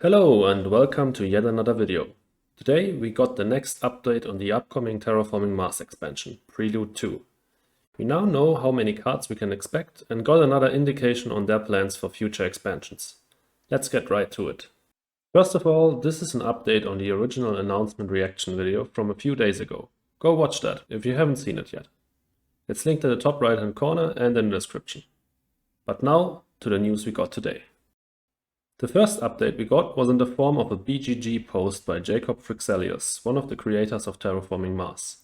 Hello and welcome to yet another video. Today we got the next update on the upcoming Terraforming Mars expansion, Prelude 2. We now know how many cards we can expect and got another indication on their plans for future expansions. Let's get right to it. First of all, this is an update on the original announcement reaction video from a few days ago. Go watch that if you haven't seen it yet. It's linked in the top right hand corner and in the description. But now to the news we got today. The first update we got was in the form of a BGG post by Jacob Fryxgames, one of the creators of Terraforming Mars.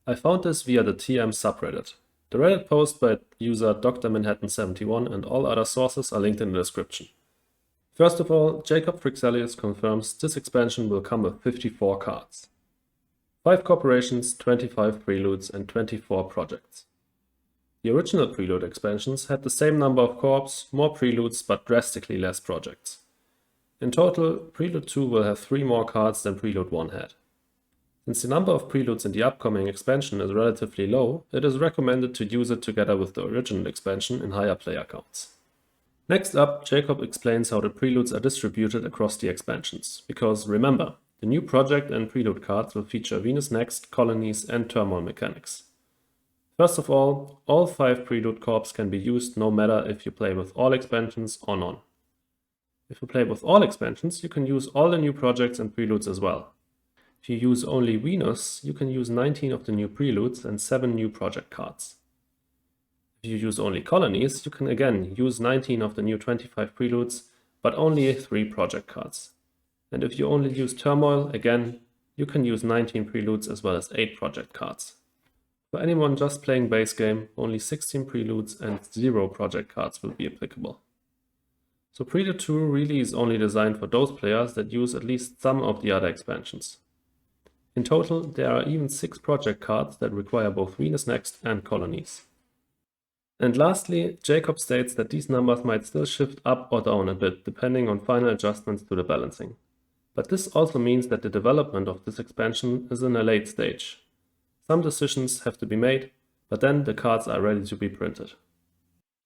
I found this via the TM subreddit. The Reddit post by user Dr. Manhattan71 and all other sources are linked in the description. First of all, Jacob Fryxgames confirms this expansion will come with 54 cards. 5 corporations, 25 preludes and 24 projects. The original Prelude expansions had the same number of corps, more preludes but drastically less projects. In total, Prelude 2 will have 3 more cards than Prelude 1 had. Since the number of preludes in the upcoming expansion is relatively low, it is recommended to use it together with the original expansion in higher player counts. Next up, Jacob explains how the preludes are distributed across the expansions, because remember, the new project and prelude cards will feature Venus Next, colonies and turmoil mechanics. First of all 5 prelude corps can be used no matter if you play with all expansions or none. If you play with all expansions, you can use all the new projects and preludes as well. If you use only Venus, you can use 19 of the new preludes and 7 new project cards. If you use only colonies, you can again use 19 of the new 25 preludes, but only 3 project cards. And if you only use turmoil, again, you can use 19 preludes as well as 8 project cards. For anyone just playing base game, only 16 preludes and 0 project cards will be applicable. So Prelude 2 really is only designed for those players that use at least some of the other expansions. In total, there are even 6 project cards that require both Venus Next and colonies. And lastly, Jacob states that these numbers might still shift up or down a bit depending on final adjustments to the balancing. But this also means that the development of this expansion is in a late stage. Some decisions have to be made, but then the cards are ready to be printed.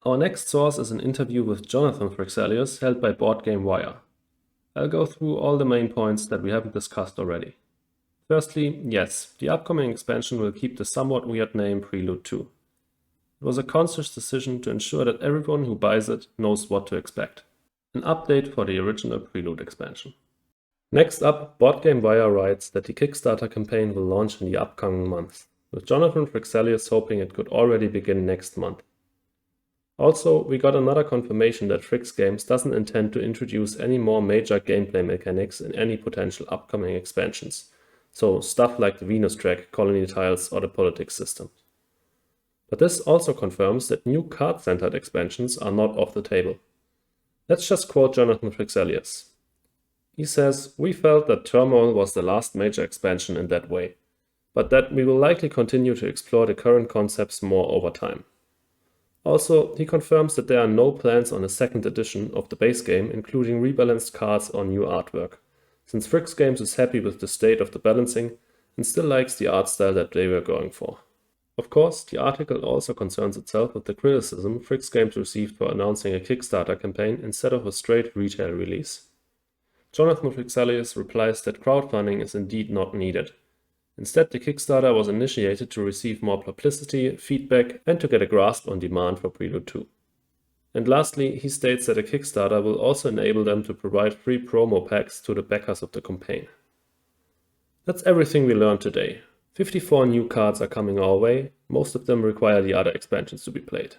Our next source is an interview with Jonathan Fryxgames held by Board Game Wire. I'll go through all the main points that we haven't discussed already. Firstly, yes, the upcoming expansion will keep the somewhat weird name Prelude 2. It was a conscious decision to ensure that everyone who buys it knows what to expect. An update for the original Prelude expansion. Next up, Board Game Wire writes that the Kickstarter campaign will launch in the upcoming months, with Jonathan Fryxgames hoping it could already begin next month. Also, we got another confirmation that Fryxgames doesn't intend to introduce any more major gameplay mechanics in any potential upcoming expansions, so stuff like the Venus track, colony tiles or the politics system. But this also confirms that new card-centered expansions are not off the table. Let's just quote Jonathan Fryxgames. He says, "We felt that Turmoil was the last major expansion in that way, but that we will likely continue to explore the current concepts more over time." Also, he confirms that there are no plans on a second edition of the base game, including rebalanced cards or new artwork, since Fryxgames is happy with the state of the balancing and still likes the art style that they were going for. Of course, the article also concerns itself with the criticism Fryxgames received for announcing a Kickstarter campaign instead of a straight retail release. Jonathan Fryxgames replies that crowdfunding is indeed not needed. Instead, the Kickstarter was initiated to receive more publicity, feedback, and to get a grasp on demand for Prelude 2. And lastly, he states that a Kickstarter will also enable them to provide free promo packs to the backers of the campaign. That's everything we learned today. 54 new cards are coming our way, most of them require the other expansions to be played.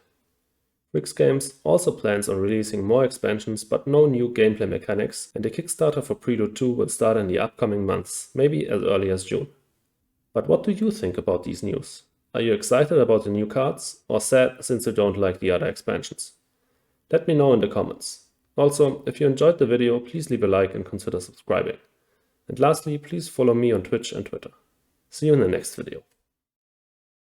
Fryxgames also plans on releasing more expansions but no new gameplay mechanics, and the Kickstarter for Prelude 2 will start in the upcoming months, maybe as early as June. But what do you think about these news? Are you excited about the new cards, or sad since you don't like the other expansions? Let me know in the comments. Also, if you enjoyed the video, please leave a like and consider subscribing. And lastly, please follow me on Twitch and Twitter. See you in the next video.